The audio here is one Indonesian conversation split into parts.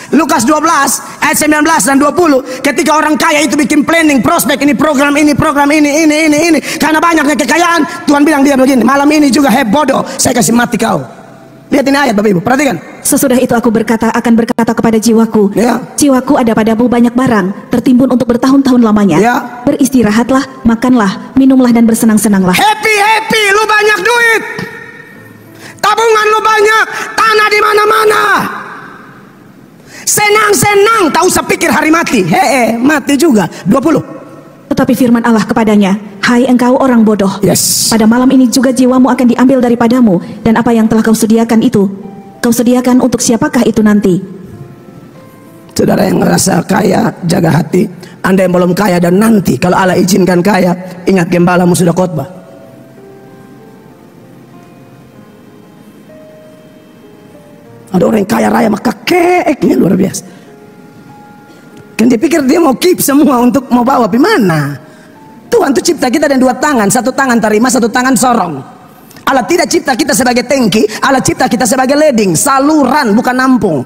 Lukas 12 ayat 19 dan 20, ketika orang kaya itu bikin planning, prospek, ini program ini, karena banyaknya kekayaan, Tuhan bilang dia begini, malam ini juga bodoh, saya kasih mati kau. Lihat ini ayat Bapak Ibu, perhatikan. Sesudah itu aku akan berkata kepada jiwaku, jiwaku ada padamu banyak barang, tertimbun untuk bertahun-tahun lamanya. Beristirahatlah, makanlah, minumlah dan bersenang-senanglah. Happy, lu banyak duit, tabungan lu banyak, tanah di mana-mana, senang-senang, tak usah pikir hari mati. Mati juga. 20. Tetapi firman Allah kepadanya, hai engkau orang bodoh, pada malam ini juga jiwamu akan diambil daripadamu, dan apa yang telah kau sediakan itu, kau sediakan untuk siapakah itu nanti? Saudara yang merasa kaya, jaga hati. Anda yang belum kaya dan nanti kalau Allah izinkan kaya, ingat gembalamu sudah khotbah. Ada orang yang kaya raya maka keeknya luar biasa. Kan dia pikir dia mau keep semua untuk mau bawa di mana? Tuhan tuh cipta kita dengan 2 tangan, 1 tangan terima, 1 tangan sorong. Allah tidak cipta kita sebagai tangki, Allah cipta kita sebagai leding, saluran bukan nampung.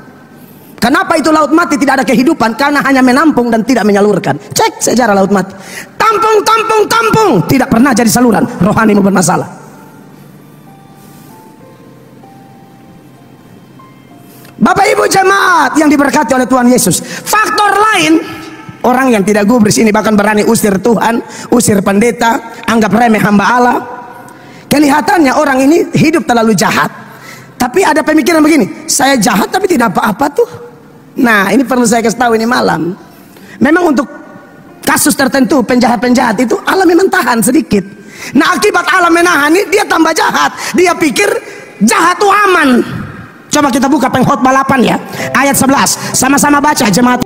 Kenapa itu laut mati tidak ada kehidupan? Karena hanya menampung dan tidak menyalurkan. Cek sejarah laut mati. Tampung, tidak pernah jadi saluran. Rohanimu bermasalah. Bapak Ibu jemaat yang diberkati oleh Tuhan Yesus, faktor lain, orang yang tidak gubris ini bahkan berani usir Tuhan, usir pendeta, anggap remeh hamba Allah. Kelihatannya orang ini hidup terlalu jahat, tapi ada pemikiran begini, saya jahat tapi tidak apa-apa tuh. Nah ini perlu saya kasih tahu ini malam. Memang untuk kasus tertentu penjahat-penjahat itu Allah memang tahan sedikit. Nah akibat Allah menahan ini dia tambah jahat. Dia pikir jahat tuh aman. Coba kita buka Pengkhotbah 8 ya, ayat 11. Sama-sama baca jemaat.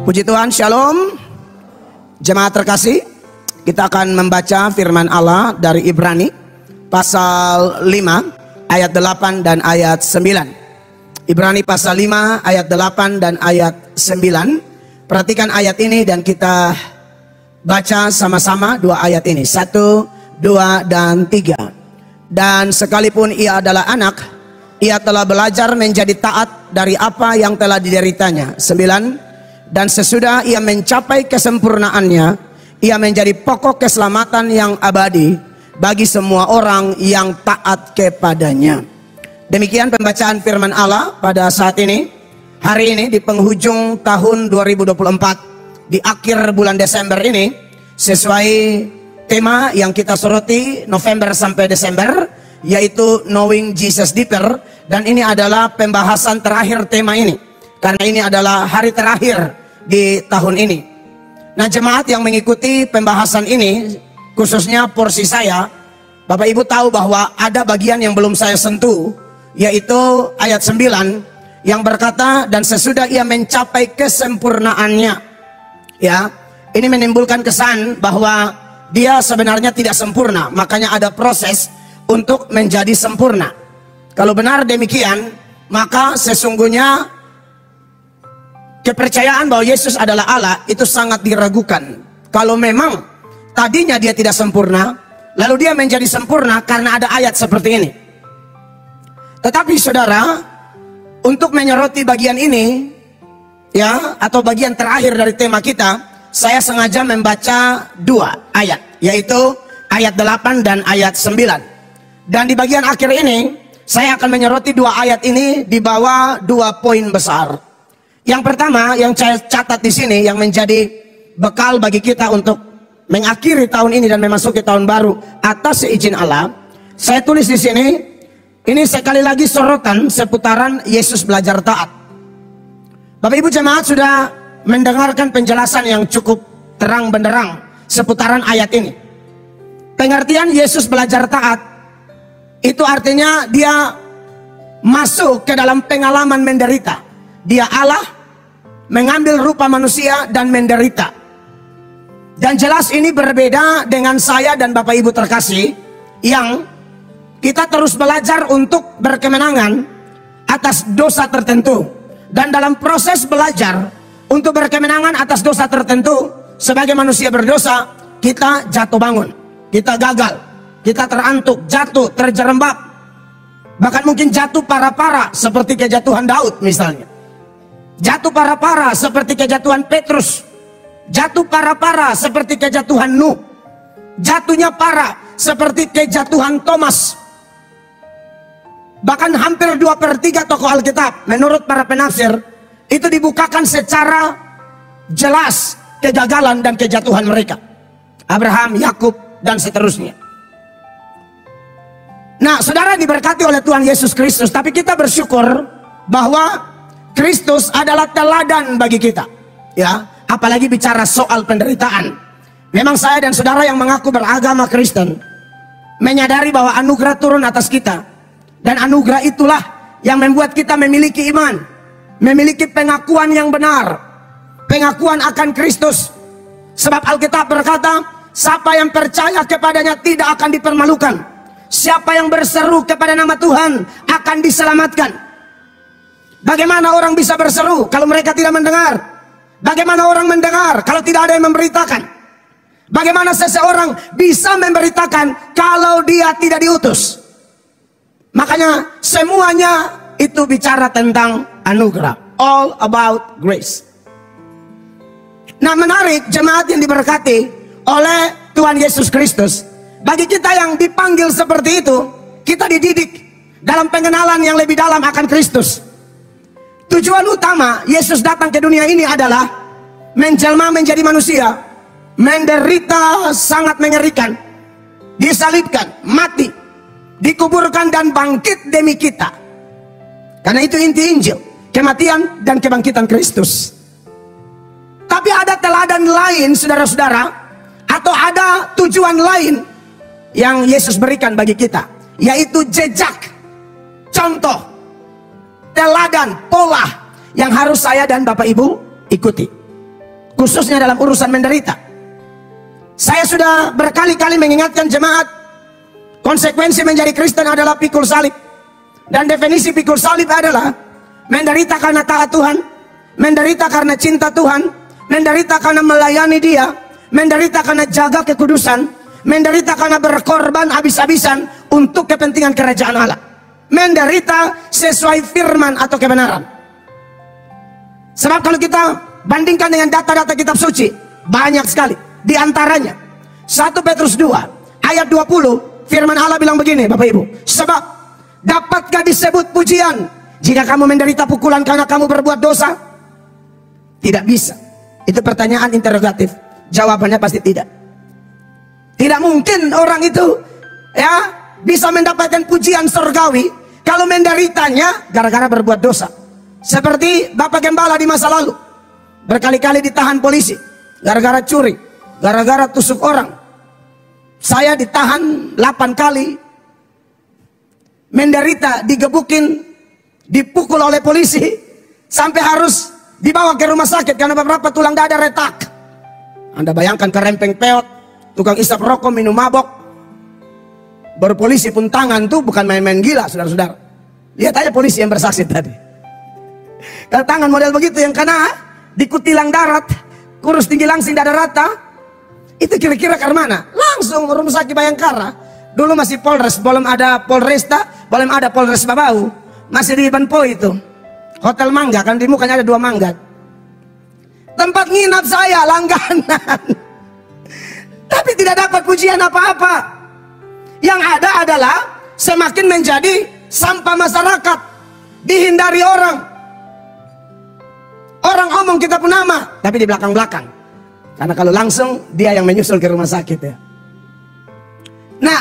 Puji Tuhan, shalom. Jemaat terkasih, kita akan membaca firman Allah dari Ibrani pasal 5 ayat 8 dan ayat 9. Ibrani pasal 5 ayat 8 dan ayat 9. Perhatikan ayat ini dan kita baca sama-sama 2 ayat ini. 1, 2, dan 3. Dan sekalipun ia adalah anak, ia telah belajar menjadi taat dari apa yang telah dideritanya. 9. Dan sesudah ia mencapai kesempurnaannya, ia menjadi pokok keselamatan yang abadi bagi semua orang yang taat kepadanya. Demikian pembacaan firman Allah pada saat ini. Hari ini di penghujung tahun 2024. Di akhir bulan Desember ini, sesuai tema yang kita soroti November sampai Desember, yaitu Knowing Jesus Deeper. Dan ini adalah pembahasan terakhir tema ini, karena ini adalah hari terakhir di tahun ini. Nah jemaat yang mengikuti pembahasan ini, khususnya porsi saya, Bapak Ibu tahu bahwa ada bagian yang belum saya sentuh, yaitu ayat 9 yang berkata, dan sesudah ia mencapai kesempurnaannya. Ya, ini menimbulkan kesan bahwa dia sebenarnya tidak sempurna, makanya ada proses untuk menjadi sempurna. Kalau benar demikian, maka sesungguhnya kepercayaan bahwa Yesus adalah Allah itu sangat diragukan. Kalau memang tadinya dia tidak sempurna, lalu dia menjadi sempurna karena ada ayat seperti ini. Tetapi saudara, untuk menyoroti bagian ini, ya, atau bagian terakhir dari tema kita, saya sengaja membaca 2 ayat, yaitu ayat 8 dan ayat 9. Dan di bagian akhir ini, saya akan menyoroti 2 ayat ini di bawah 2 poin besar. Yang pertama, yang saya catat di sini, yang menjadi bekal bagi kita untuk mengakhiri tahun ini dan memasuki tahun baru atas seizin Allah, saya tulis di sini, ini sekali lagi sorotan seputaran Yesus belajar taat. Bapak Ibu jemaat sudah mendengarkan penjelasan yang cukup terang benderang seputaran ayat ini. Pengertian Yesus belajar taat itu artinya dia masuk ke dalam pengalaman menderita. Dia Allah mengambil rupa manusia dan menderita. Dan jelas ini berbeda dengan saya dan Bapak Ibu terkasih, yang kita terus belajar untuk berkemenangan atas dosa tertentu. Dan dalam proses belajar untuk berkemenangan atas dosa tertentu, sebagai manusia berdosa, kita jatuh bangun, kita gagal. kita terantuk, jatuh, terjerembab. Bahkan mungkin jatuh parah-parah seperti kejatuhan Daud misalnya. Jatuh parah-parah seperti kejatuhan Petrus. Jatuh parah-parah seperti kejatuhan Nuh. Jatuhnya parah seperti kejatuhan Thomas. Bahkan hampir 2/3 tokoh Alkitab menurut para penafsir itu dibukakan secara jelas kegagalan dan kejatuhan mereka. Abraham, Yakub, dan seterusnya. Nah, saudara diberkati oleh Tuhan Yesus Kristus, tapi kita bersyukur bahwa Kristus adalah teladan bagi kita. Ya, apalagi bicara soal penderitaan. Memang saya dan saudara yang mengaku beragama Kristen menyadari bahwa anugerah turun atas kita, dan anugerah itulah yang membuat kita memiliki iman, memiliki pengakuan yang benar, pengakuan akan Kristus. Sebab Alkitab berkata, siapa yang percaya kepadanya tidak akan dipermalukan. Siapa yang berseru kepada nama Tuhan akan diselamatkan. Bagaimana orang bisa berseru kalau mereka tidak mendengar? Bagaimana orang mendengar kalau tidak ada yang memberitakan? Bagaimana seseorang bisa memberitakan kalau dia tidak diutus? Makanya semuanya itu bicara tentang anugerah. All about grace. Nah, menarik jemaat yang diberkati oleh Tuhan Yesus Kristus. Bagi kita yang dipanggil seperti itu, kita dididik dalam pengenalan yang lebih dalam akan Kristus. Tujuan utama Yesus datang ke dunia ini adalah menjelma menjadi manusia, menderita sangat mengerikan, disalibkan, mati, dikuburkan dan bangkit demi kita. Karena itu inti Injil, kematian dan kebangkitan Kristus. Tapi ada teladan lain saudara-saudara, atau ada tujuan lain yang Yesus berikan bagi kita, yaitu jejak, contoh, teladan, pola yang harus saya dan Bapak Ibu ikuti, khususnya dalam urusan menderita. Saya sudah berkali-kali mengingatkan jemaat, konsekuensi menjadi Kristen adalah pikul salib. Dan definisi pikul salib adalah menderita karena taat Tuhan, menderita karena cinta Tuhan, menderita karena melayani Dia, menderita karena jaga kekudusan, menderita karena berkorban habis-habisan untuk kepentingan kerajaan Allah, menderita sesuai firman atau kebenaran. Sebab kalau kita bandingkan dengan data-data kitab suci, banyak sekali. Di antaranya 1 Petrus 2 ayat 20, firman Allah bilang begini Bapak Ibu, sebab dapatkah disebut pujian jika kamu menderita pukulan karena kamu berbuat dosa? Tidak bisa. Itu pertanyaan interrogatif. Jawabannya pasti tidak. Tidak mungkin orang itu ya bisa mendapatkan pujian surgawi kalau menderitanya gara-gara berbuat dosa. Seperti Bapak Gembala di masa lalu, berkali-kali ditahan polisi gara-gara curi, gara-gara tusuk orang. Saya ditahan 8 kali, menderita, digebukin, dipukul oleh polisi, sampai harus dibawa ke rumah sakit karena beberapa tulang dada retak. Anda bayangkan kerempeng peot, tukang isap rokok, minum mabok, berpolisi pun tangan tuh bukan main-main gila saudara-saudara. Lihat aja polisi yang bersaksi tadi. Kalau tangan model begitu yang kena dikutilang darat, kurus tinggi langsing dada rata, itu kira-kira karena mana? Langsung rumah sakit Bayangkara. Dulu masih Polres, belum ada Polresta, belum ada Polres Babau, masih di Banpo itu, Hotel Mangga, kan di mukanya ada 2 mangga. Tempat nginap saya langganan. Tapi tidak dapat pujian apa-apa. Yang ada adalah semakin menjadi sampah masyarakat, dihindari orang. Orang omong kita pun nama, tapi di belakang-belakang. Karena kalau langsung dia yang menyusul ke rumah sakit ya. Nah,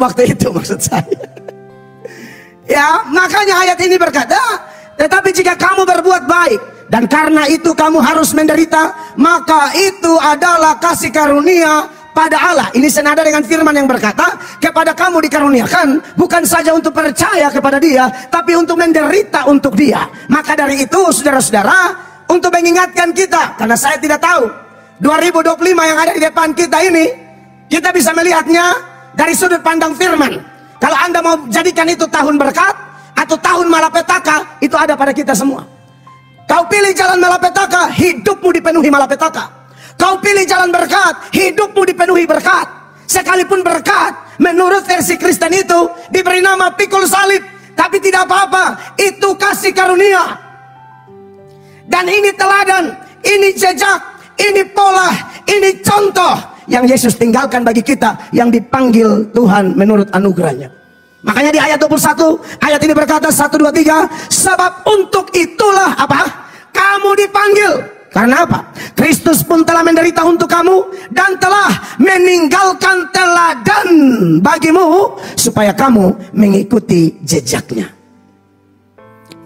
waktu itu maksud saya. Ya, makanya ayat ini berkata, tetapi jika kamu berbuat baik dan karena itu kamu harus menderita, maka itu adalah kasih karunia pada Allah. Ini senada dengan firman yang berkata, kepada kamu dikaruniakan bukan saja untuk percaya kepada Dia, tapi untuk menderita untuk Dia. Maka dari itu saudara-saudara, untuk mengingatkan kita, karena saya tidak tahu 2025 yang ada di depan kita ini, kita bisa melihatnya dari sudut pandang firman. Kalau Anda mau jadikan itu tahun berkat atau tahun malapetaka, itu ada pada kita semua. Kau pilih jalan malapetaka, hidupmu dipenuhi malapetaka. Kau pilih jalan berkat, hidupmu dipenuhi berkat. Sekalipun berkat menurut versi Kristen itu diberi nama pikul salib. Tapi tidak apa-apa, itu kasih karunia. Dan ini teladan, ini jejak, ini pola, ini contoh yang Yesus tinggalkan bagi kita yang dipanggil Tuhan menurut anugerahnya. Makanya di ayat 21, ayat ini berkata 1, 2, 3, sebab untuk itulah apa? Kamu dipanggil. Karena apa? Kristus pun telah menderita untuk kamu dan telah meninggalkan teladan bagimu supaya kamu mengikuti jejaknya.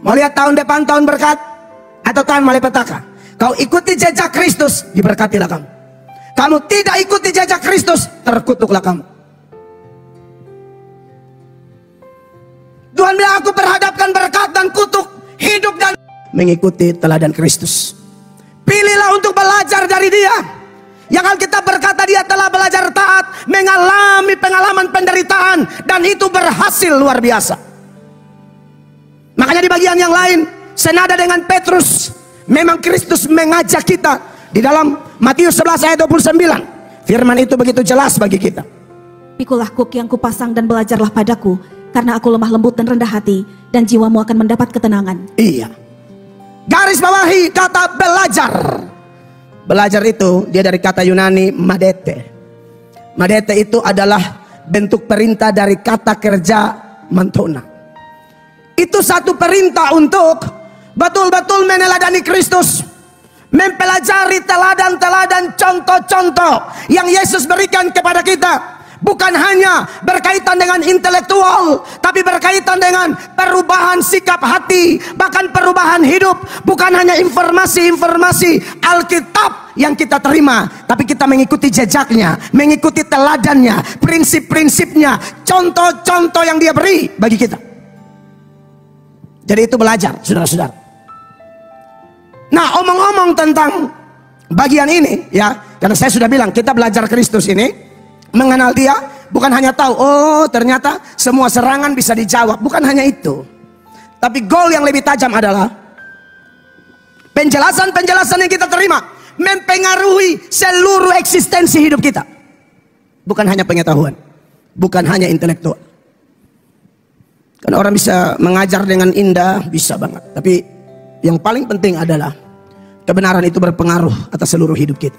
Mau lihat tahun depan tahun berkat atau tahun malapetaka? Kau ikuti jejak Kristus, diberkatilah kamu. Kamu tidak ikuti jejak Kristus, terkutuklah kamu. Tuhan bilang, aku perhadapkan berkat dan kutuk, hidup dan mengikuti teladan Kristus. Pilihlah untuk belajar dari dia. Yang Alkitab berkata dia telah belajar taat, mengalami pengalaman penderitaan, dan itu berhasil luar biasa. Makanya di bagian yang lain, senada dengan Petrus, memang Kristus mengajak kita di dalam Matius 11 ayat 29. Firman itu begitu jelas bagi kita. Pikulah kuk yang kupasang dan belajarlah padaku, karena aku lemah lembut dan rendah hati, dan jiwamu akan mendapat ketenangan. Iya. Garis bawahi kata belajar. Belajar itu dia dari kata Yunani madete. Madete itu adalah bentuk perintah dari kata kerja mantona. Itu satu perintah untuk betul-betul meneladani Kristus, mempelajari teladan-teladan contoh-contoh yang Yesus berikan kepada kita. Bukan hanya berkaitan dengan intelektual, tapi berkaitan dengan perubahan sikap hati, bahkan perubahan hidup. Bukan hanya informasi-informasi Alkitab yang kita terima, tapi kita mengikuti jejaknya, mengikuti teladannya, prinsip-prinsipnya, contoh-contoh yang dia beri bagi kita. Jadi itu belajar, saudara-saudara. Nah, omong-omong tentang bagian ini, ya, karena saya sudah bilang kita belajar Kristus ini, mengenal dia, bukan hanya tahu, oh ternyata semua serangan bisa dijawab. Bukan hanya itu, tapi goal yang lebih tajam adalah penjelasan-penjelasan yang kita terima mempengaruhi seluruh eksistensi hidup kita. Bukan hanya pengetahuan, bukan hanya intelektual. Karena orang bisa mengajar dengan indah, bisa banget. Tapi yang paling penting adalah kebenaran itu berpengaruh atas seluruh hidup kita.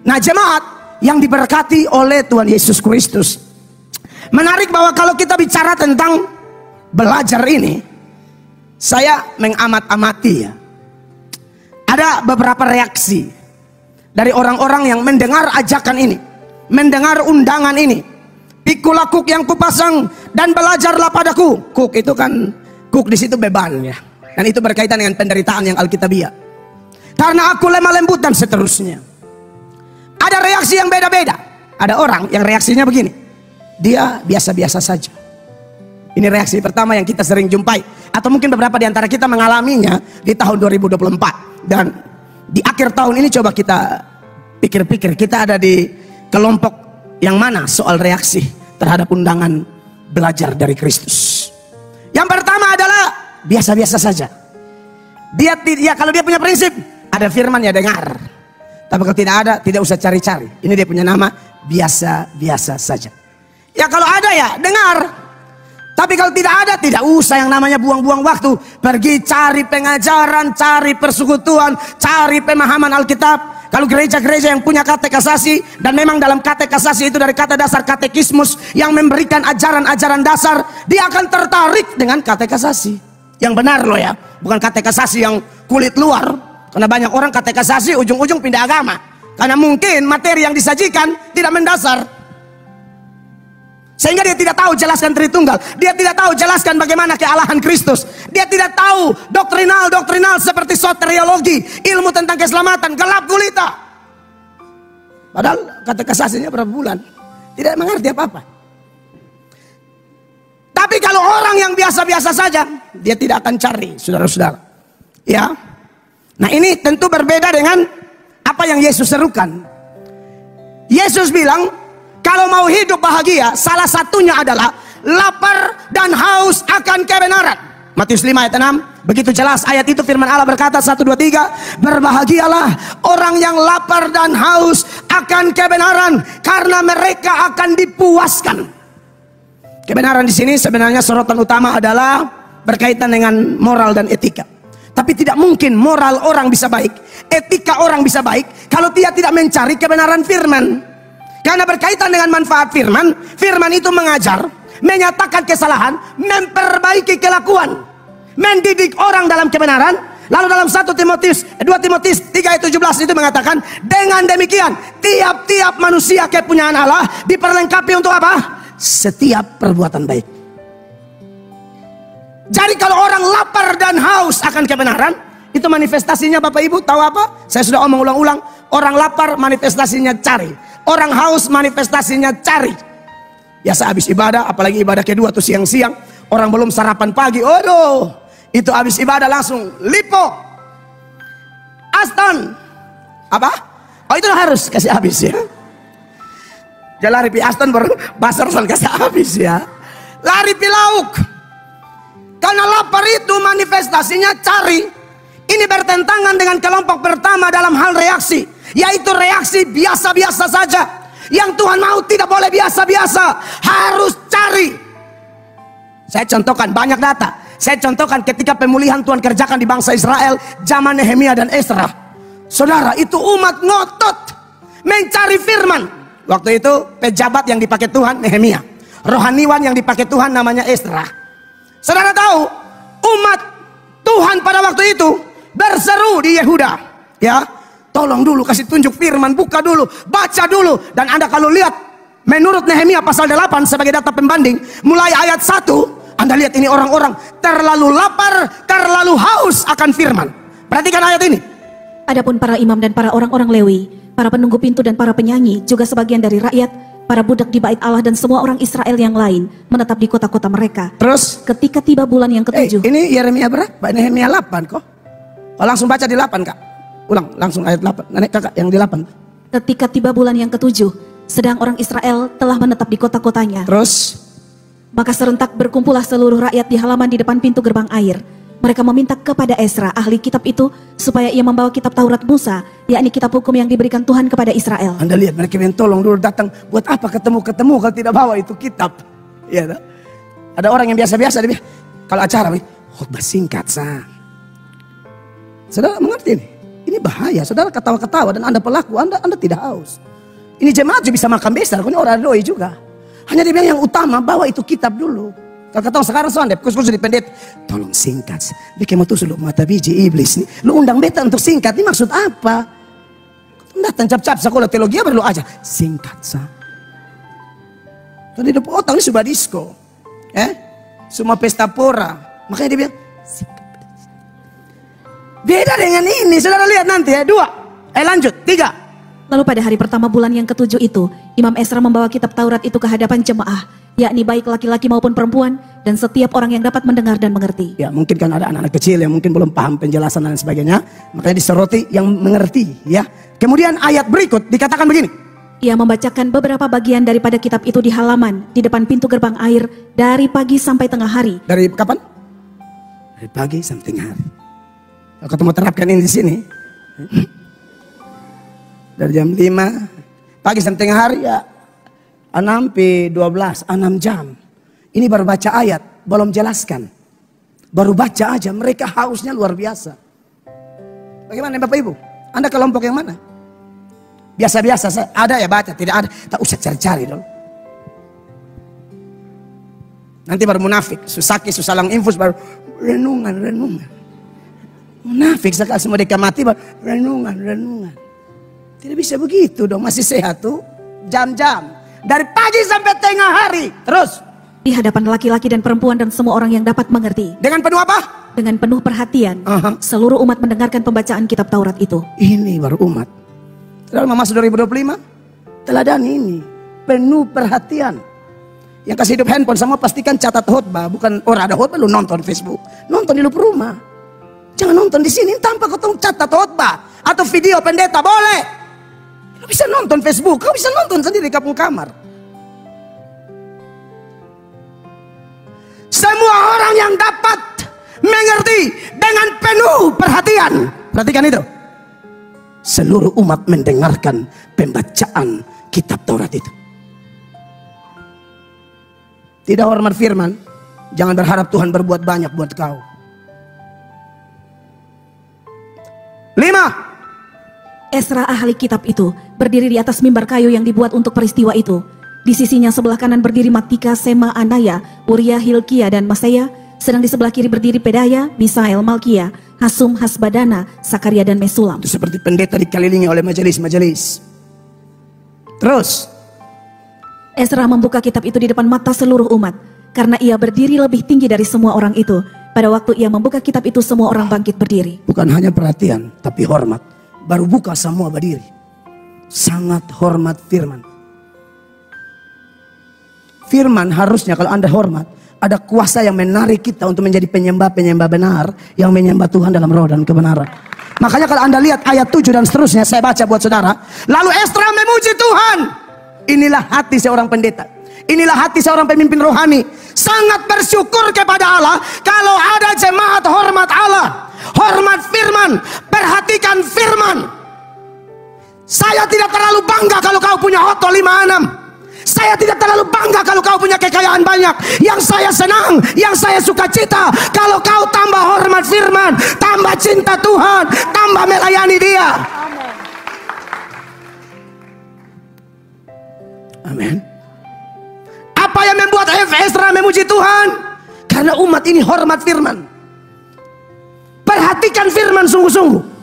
Nah, jemaat yang diberkati oleh Tuhan Yesus Kristus, menarik bahwa kalau kita bicara tentang belajar ini, saya mengamat-amati ya, ada beberapa reaksi dari orang-orang yang mendengar ajakan ini, mendengar undangan ini. Pikulah kuk yang kupasang dan belajarlah padaku. Kuk itu kan, kuk di situ beban ya, dan itu berkaitan dengan penderitaan yang alkitabiah. Karena aku lemah lembut dan seterusnya. Ada reaksi yang beda-beda. Ada orang yang reaksinya begini, dia biasa-biasa saja. Ini reaksi pertama yang kita sering jumpai, atau mungkin beberapa di antara kita mengalaminya di tahun 2024. Dan di akhir tahun ini coba kita pikir-pikir, kita ada di kelompok yang mana soal reaksi terhadap undangan belajar dari Kristus. Yang pertama adalah biasa-biasa saja. Dia kalau dia punya prinsip, ada firman ya dengar. Tapi kalau tidak ada, tidak usah cari-cari. Ini dia punya nama, biasa-biasa saja. Ya kalau ada ya dengar. Tapi kalau tidak ada, tidak usah yang namanya buang-buang waktu. Pergi cari pengajaran, cari persekutuan, cari pemahaman Alkitab. Kalau gereja-gereja yang punya katekisasi, dan memang dalam katekisasi itu dari kata dasar katekismus yang memberikan ajaran-ajaran dasar, dia akan tertarik dengan katekisasi yang benar loh ya, bukan katekisasi yang kulit luar. Karena banyak orang katekisasi ujung-ujung pindah agama, karena mungkin materi yang disajikan tidak mendasar, sehingga dia tidak tahu jelaskan Tritunggal, dia tidak tahu jelaskan bagaimana kealahan Kristus, dia tidak tahu doktrinal seperti soteriologi, ilmu tentang keselamatan, gelap gulita. Padahal katekisasinya berapa bulan, tidak mengerti apa-apa. Tapi kalau orang yang biasa-biasa saja, dia tidak akan cari, saudara-saudara. Ya. Nah, ini tentu berbeda dengan apa yang Yesus serukan. Yesus bilang, kalau mau hidup bahagia, salah satunya adalah lapar dan haus akan kebenaran. Matius 5 ayat 6, begitu jelas ayat itu, firman Allah berkata 1, 2, 3, berbahagialah orang yang lapar dan haus akan kebenaran, karena mereka akan dipuaskan. Kebenaran di sini sebenarnya sorotan utama adalah berkaitan dengan moral dan etika. Tapi tidak mungkin moral orang bisa baik, etika orang bisa baik kalau dia tidak mencari kebenaran firman. Karena berkaitan dengan manfaat firman, firman itu mengajar, menyatakan kesalahan, memperbaiki kelakuan, mendidik orang dalam kebenaran. Lalu dalam 2 Timotius 3 ayat 17 itu mengatakan, dengan demikian tiap-tiap manusia kepunyaan Allah diperlengkapi untuk apa? Setiap perbuatan baik. Jadi kalau orang lapar dan haus akan kebenaran, itu manifestasinya Bapak Ibu tahu apa? Saya sudah omong ulang-ulang. Orang lapar manifestasinya cari, orang haus manifestasinya cari. Biasa habis ibadah, apalagi ibadah kedua tuh siang-siang, orang belum sarapan pagi, aduh, itu habis ibadah langsung lipo, Aston, apa? Oh itu harus kasih habis ya. Jangan lari pi Aston baru basar kasih habis ya. Lari pi lauk. Karena lapar itu manifestasinya cari. Ini bertentangan dengan kelompok pertama dalam hal reaksi, yaitu reaksi biasa-biasa saja. Yang Tuhan mau tidak boleh biasa-biasa, harus cari. Saya contohkan banyak data. Saya contohkan ketika pemulihan Tuhan kerjakan di bangsa Israel zaman Nehemia dan Ezra. Saudara, itu umat ngotot mencari firman. Waktu itu pejabat yang dipakai Tuhan Nehemia, rohaniwan yang dipakai Tuhan namanya Ezra. Saudara tahu, umat Tuhan pada waktu itu berseru di Yehuda, ya, tolong dulu kasih tunjuk firman, buka dulu, baca dulu. Dan Anda kalau lihat menurut Nehemia pasal 8 sebagai data pembanding, mulai ayat 1, Anda lihat ini orang-orang terlalu lapar, terlalu haus akan firman. Perhatikan ayat ini. Adapun para imam dan para orang-orang Lewi, para penunggu pintu dan para penyanyi, juga sebagian dari rakyat, para budak di bait Allah dan semua orang Israel yang lain menetap di kota-kota mereka. Terus ketika tiba bulan yang ke-7. Ini Yeremia berapa? Nehemia 8 kok. Oh, langsung baca di 8 Kak. Ulang langsung ayat 8. Nenek kakak yang di 8. Ketika tiba bulan yang ke-7, sedang orang Israel telah menetap di kota-kotanya. Terus maka serentak berkumpullah seluruh rakyat di halaman di depan pintu gerbang air. Mereka meminta kepada Ezra, ahli kitab itu, supaya ia membawa kitab Taurat Musa, yakni kitab hukum yang diberikan Tuhan kepada Israel. Anda lihat mereka yang tolong dulu datang, buat apa ketemu-ketemu kalau tidak bawa itu kitab? Ya, ada orang yang biasa-biasa dia kalau acara khotbah singkat sah. Saudara mengerti ini? Ini bahaya. Saudara ketawa-ketawa dan Anda pelaku, Anda tidak haus. Ini jemaat juga bisa makan besar, ini orang doi juga. Hanya dia bilang yang utama bawa itu kitab dulu. Kalau kata sekarang soalnya khusus di pendeta, tolong singkat. Bikin mau tuh lu mata biji iblis nih. Lu undang beta untuk singkat, ini maksud apa? Datang cap-cap sekolah teologi perlu aja singkat sah. Tadi di otak ini sudah disco, semua pesta pora. Makanya dia bilang singkat. Beda dengan ini, saudara lihat nanti ya. 2, lanjut 3. Lalu pada hari pertama bulan yang ke-7 itu, Imam Ezra membawa kitab Taurat itu ke hadapan jemaah, yakni baik laki-laki maupun perempuan, dan setiap orang yang dapat mendengar dan mengerti. Ya, mungkin kan ada anak-anak kecil yang mungkin belum paham penjelasan dan sebagainya, makanya disoroti yang mengerti, ya. Kemudian ayat berikut dikatakan begini. Ia membacakan beberapa bagian daripada kitab itu di halaman, di depan pintu gerbang air, dari pagi sampai tengah hari. Dari kapan? Dari pagi sampai tengah hari. Kalau ketemu terapkan ini di sini. Dari jam 5 pagi sampai tengah hari ya 6 12 6 jam. Ini baru baca ayat, belum jelaskan. Baru baca aja, mereka hausnya luar biasa. Bagaimana Bapak Ibu? Anda kelompok yang mana? Biasa-biasa, ada ya baca, tidak ada, tak usah cari-cari dong. Nanti baru munafik, susah lang infus baru renungan. Munafik sekali semua dikamati baru renungan. Tidak bisa begitu dong, masih sehat tuh jam-jam dari pagi sampai tengah hari terus di hadapan laki-laki dan perempuan dan semua orang yang dapat mengerti. Dengan penuh apa? Dengan penuh perhatian. Seluruh umat mendengarkan pembacaan kitab Taurat itu. Ini baru umat. Dalam masuk 2025 teladan ini penuh perhatian. Yang kasih hidup handphone sama pastikan catat khotbah, bukan orang ada khotbah lu nonton Facebook, nonton di luar rumah. Jangan nonton di sini tanpa kau catat khotbah atau video pendeta boleh. Kau bisa nonton Facebook, kau bisa nonton sendiri di kampung kamar. Semua orang yang dapat mengerti dengan penuh perhatian. Perhatikan itu. Seluruh umat mendengarkan pembacaan kitab Taurat itu. tidak hormat firman, jangan berharap Tuhan berbuat banyak buat kau. 5. Ezra ahli kitab itu berdiri di atas mimbar kayu yang dibuat untuk peristiwa itu. Di sisinya sebelah kanan berdiri Matika, Sema, Anaya, Uria, Hilkia, dan Maseya. Sedang di sebelah kiri berdiri Pedaya, Misael, Malkia, Hasum, Hasbadana, Sakaria, dan Mesulam. Itu seperti pendeta dikelilingi oleh majelis-majelis. Terus Ezra membuka kitab itu di depan mata seluruh umat, karena ia berdiri lebih tinggi dari semua orang itu. Pada waktu ia membuka kitab itu, semua orang bangkit berdiri. bukan hanya perhatian, tapi hormat. Baru buka semua berdiri. Sangat hormat firman. Firman harusnya kalau Anda hormat, ada kuasa yang menarik kita untuk menjadi penyembah-penyembah benar, yang menyembah Tuhan dalam roh dan kebenaran. Makanya kalau Anda lihat ayat 7 dan seterusnya, saya baca buat saudara. Lalu Ezra memuji Tuhan. Inilah hati seorang pendeta. Inilah hati seorang pemimpin rohani. Sangat bersyukur kepada Allah kalau ada jemaat hormat Allah. Hormat firman. Perhatikan firman. Saya tidak terlalu bangga kalau kau punya Otto 56. Saya tidak terlalu bangga kalau kau punya kekayaan banyak. Yang saya senang, yang saya suka cita, kalau kau tambah hormat firman, tambah cinta Tuhan, tambah melayani Dia. Amin. Apa yang membuat Ezra memuji Tuhan? Karena umat ini hormat firman. Perhatikan firman sungguh-sungguh.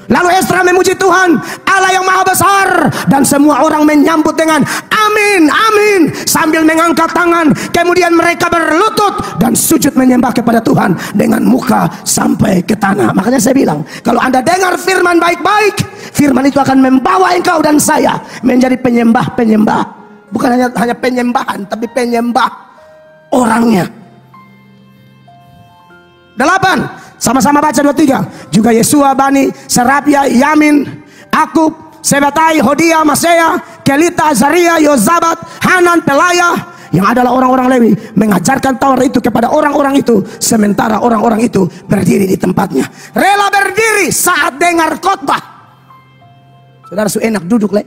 Lalu Ezra memuji Tuhan, Allah yang maha besar, dan semua orang menyambut dengan amin, amin, sambil mengangkat tangan. Kemudian mereka berlutut dan sujud menyembah kepada Tuhan dengan muka sampai ke tanah. Makanya saya bilang, kalau Anda dengar firman baik-baik, firman itu akan membawa engkau dan saya menjadi penyembah-penyembah. Bukan hanya penyembahan, tapi penyembah orangnya. 8. Sama-sama baca 2-3. Juga Yesua, Bani, Serapia, Yamin, Akub, Sebatai, Hodia, Maseya, Kelita, Azaria, Yozabat, Hanan, Pelaya, yang adalah orang-orang Lewi, mengajarkan Taurat itu kepada orang-orang itu, sementara orang-orang itu berdiri di tempatnya. Rela berdiri saat dengar khotbah. Saudara su enak duduk le.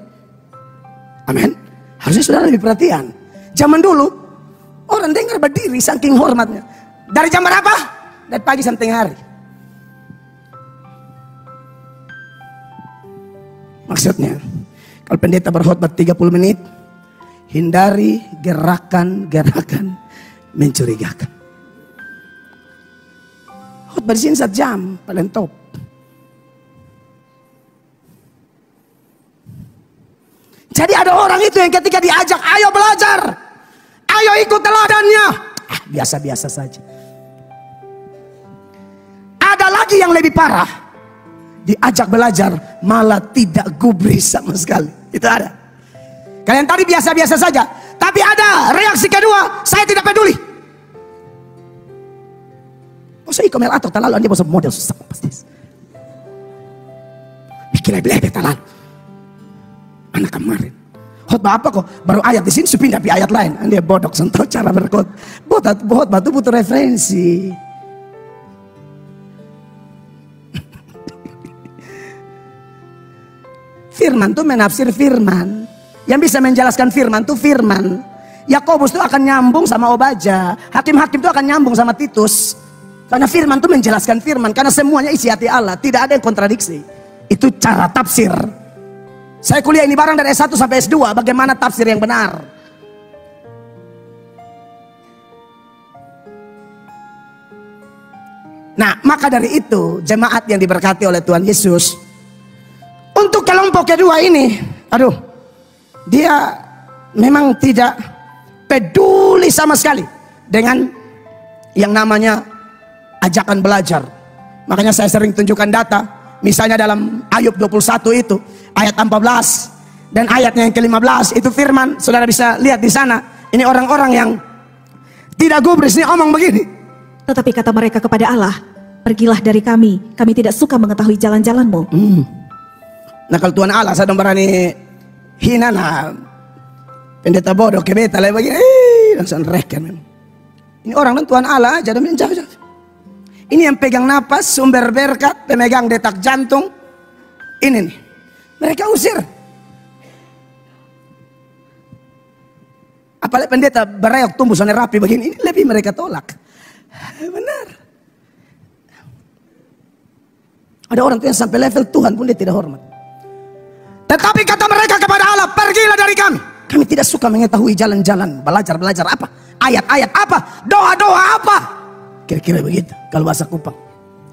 Amin. Harusnya saudara lebih perhatian. Zaman dulu orang dengar berdiri saking hormatnya. Dari jam berapa? Dari pagi sampai tengah hari. Maksudnya, kalau pendeta berkhotbah 30 menit, hindari gerakan-gerakan mencurigakan. Khotbah di sini 1 jam, paling top. Jadi ada orang itu yang ketika diajak, ayo belajar, ayo ikut teladannya, biasa-biasa saja. Ada lagi yang lebih parah, diajak belajar malah tidak gubris sama sekali. Itu ada. Kalian tadi biasa-biasa saja, tapi ada reaksi kedua, saya tidak peduli. Oh saya ikomel atau talalu anda bosok model susah pasti. Bikin lebih talalu. Anak kemarin khotbah apa kok baru ayat di sini supindah di ayat lain. Anda bodok sentuh cara berkhotbah. Khotbah itu butuh referensi. Firman itu menafsir firman. Yang bisa menjelaskan firman itu firman. Yakobus itu akan nyambung sama Obaja. Hakim-hakim itu akan nyambung sama Titus. Karena firman itu menjelaskan firman. Karena semuanya isi hati Allah. Tidak ada yang kontradiksi. Itu cara tafsir. Saya kuliah ini bareng dari S1 sampai S2. Bagaimana tafsir yang benar. Nah maka dari itu jemaat yang diberkati oleh Tuhan Yesus, untuk kelompok kedua ini, dia memang tidak peduli sama sekali dengan yang namanya ajakan belajar. Makanya saya sering tunjukkan data, misalnya dalam Ayub 21 itu, ayat 14 dan ayatnya yang ke-15 itu firman, saudara bisa lihat di sana. Ini orang-orang yang tidak gubris, ini omong begini. Tetapi kata mereka kepada Allah, pergilah dari kami tidak suka mengetahui jalan-jalanmu. Nah kalau Tuhan Allah saya berani hina nah pendeta bodoh kebeta lah begini, langsung reken. Ini orang dan Tuhan Allah aja dan jauh-jauh. Ini yang pegang napas, sumber berkat, pemegang detak jantung. Ini nih, mereka usir. Apalagi pendeta bereok tumbuh sana rapi begini, ini lebih mereka tolak. Benar. Ada orang tuh yang sampai level Tuhan pun dia tidak hormat. Tetapi kata mereka kepada Allah, pergilah dari kami. Kami tidak suka mengetahui jalan-jalan, belajar apa, ayat-ayat apa, doa-doa apa. Kira-kira begitu kalau bahasa Kupang.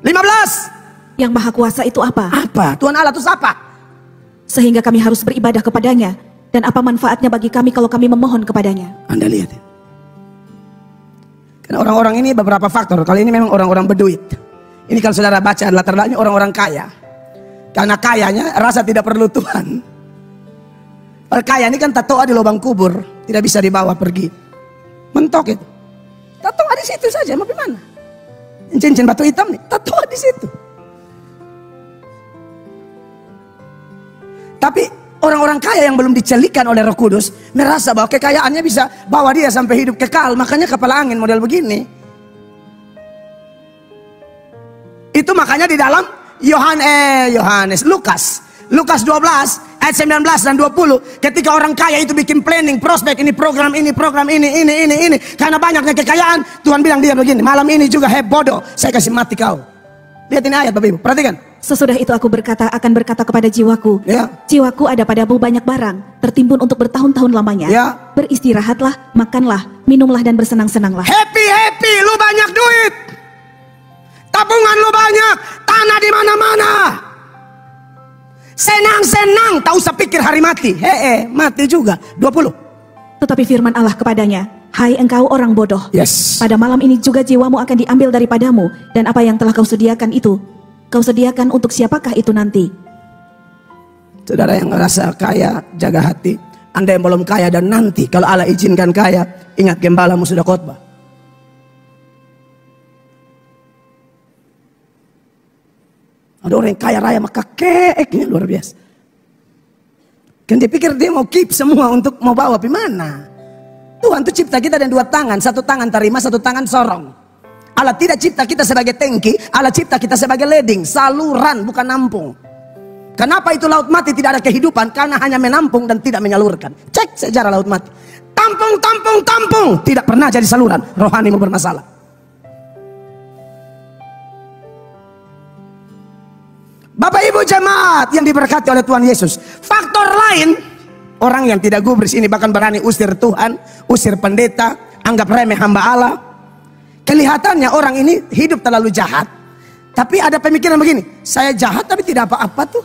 15. Yang Maha Kuasa itu apa? Apa? Tuhan Allah itu siapa? Sehingga kami harus beribadah kepadanya. Dan apa manfaatnya bagi kami kalau kami memohon kepadanya? Anda lihat. Karena orang-orang ini beberapa faktor. Kali ini memang orang-orang berduit. Ini kalau saudara baca latar belakangnya orang-orang kaya. Karena kayanya rasa tidak perlu Tuhan. Kalau kaya ini kan tatoa di lubang kubur. Tidak bisa dibawa pergi. Mentok itu. Tatoa di situ saja, mau gimana? Cincin batu hitam nih, tatoa di situ. Tapi orang-orang kaya yang belum dicelikan oleh Roh Kudus merasa bahwa kekayaannya bisa bawa dia sampai hidup kekal. Makanya kepala angin model begini. Itu makanya di dalam Lukas 12 ayat 19 dan 20, ketika orang kaya itu bikin planning, prospek, ini program ini. Karena banyaknya kekayaan, Tuhan bilang dia begini, malam ini juga bodoh, saya kasih mati kau. Lihat ini ayat Bapak Ibu, perhatikan. Sesudah itu aku akan berkata kepada jiwaku, Ya. jiwaku ada padamu banyak barang, tertimbun untuk bertahun-tahun lamanya. Ya. Beristirahatlah, makanlah, minumlah dan bersenang-senanglah. Happy, lu banyak duit. Tabungan lu banyak, tanah di mana-mana. Senang-senang, tak usah pikir hari mati. Mati juga. 20. Tetapi firman Allah kepadanya, hai engkau orang bodoh. Yes. Pada malam ini juga jiwamu akan diambil daripadamu, dan apa yang telah kau sediakan itu, kau sediakan untuk siapakah itu nanti? Saudara yang merasa kaya, jaga hati. Anda yang belum kaya dan nanti kalau Allah izinkan kaya, ingat gembalamu sudah khotbah. Ada orang yang kaya raya maka keeknya luar biasa. Kan dia pikir dia mau keep semua untuk mau bawa di mana? Tuhan tuh cipta kita dengan 2 tangan, 1 tangan terima, 1 tangan sorong. Allah tidak cipta kita sebagai tangki, Allah cipta kita sebagai leding, saluran bukan nampung. Kenapa itu laut mati tidak ada kehidupan? Karena hanya menampung dan tidak menyalurkan. Cek sejarah laut mati. Tampung, tidak pernah jadi saluran. Rohanimu bermasalah. Bapak Ibu jemaat yang diberkati oleh Tuhan Yesus. Faktor lain, orang yang tidak gubris ini bahkan berani usir Tuhan, usir pendeta, anggap remeh hamba Allah. Kelihatannya orang ini hidup terlalu jahat. Tapi ada pemikiran begini, saya jahat tapi tidak apa-apa tuh.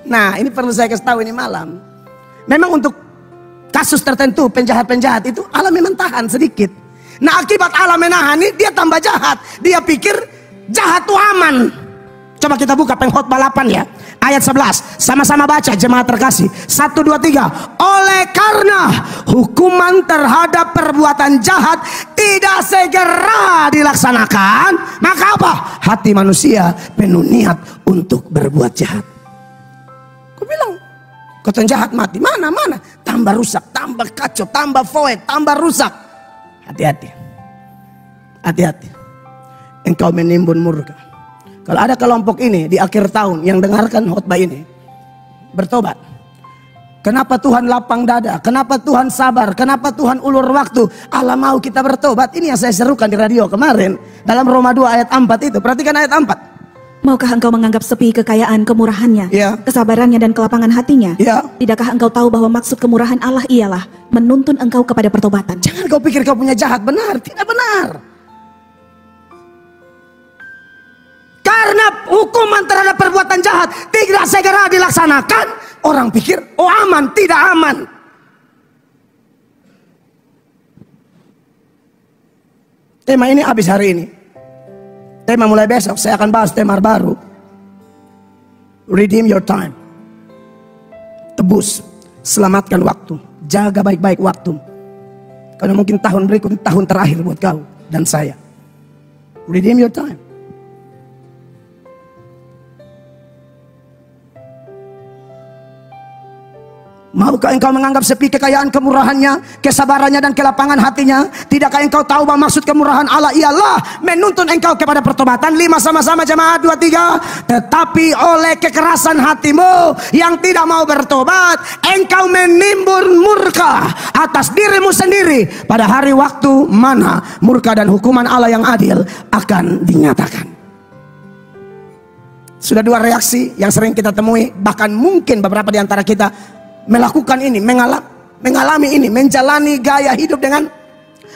Nah ini perlu saya kasih tahu ini malam. Memang untuk kasus tertentu penjahat-penjahat itu Allah memang tahan sedikit. Nah akibat Allah menahan ini dia tambah jahat. Dia pikir jahat tuh aman. Coba kita buka Pengkhotbah 8 ya. Ayat 11. Sama-sama baca jemaat terkasih. 1, 2, 3. Oleh karena hukuman terhadap perbuatan jahat tidak segera dilaksanakan, maka apa? Hati manusia penuh niat untuk berbuat jahat. Aku bilang, kota jahat mati. Mana? Tambah rusak, tambah kacau, tambah void, tambah rusak. Hati-hati. Engkau menimbun murka. Kalau ada kelompok ini di akhir tahun yang dengarkan khotbah ini, bertobat. Kenapa Tuhan lapang dada? Kenapa Tuhan sabar? Kenapa Tuhan ulur waktu? Allah mau kita bertobat. Ini yang saya serukan di radio kemarin. Dalam Roma 2 ayat 4 itu. Perhatikan ayat 4. Maukah engkau menganggap sepi kekayaan kemurahannya, Ya. kesabarannya dan kelapangan hatinya? Ya. Tidakkah engkau tahu bahwa maksud kemurahan Allah ialah menuntun engkau kepada pertobatan? Jangan kau pikir kau punya jahat. Benar, tidak benar. Karena hukuman terhadap perbuatan jahat tidak segera dilaksanakan, orang pikir, oh aman, tidak aman. Tema ini habis hari ini. Tema mulai besok, saya akan bahas tema baru. Redeem your time. Tebus, selamatkan waktu. Jaga baik-baik waktu. Karena mungkin tahun berikut, tahun terakhir buat kau dan saya. Redeem your time. Maukah engkau menganggap sepi kekayaan kemurahannya, kesabarannya dan kelapangan hatinya? Tidakkah engkau tahu bahwa maksud kemurahan Allah ialah menuntun engkau kepada pertobatan? 5 sama-sama jemaat, 2, 3. Tetapi oleh kekerasan hatimu yang tidak mau bertobat, engkau menimbun murka atas dirimu sendiri pada hari waktu mana murka dan hukuman Allah yang adil akan dinyatakan. Sudah 2 reaksi yang sering kita temui, bahkan mungkin beberapa di antara kita melakukan ini, mengalami ini, menjalani gaya hidup dengan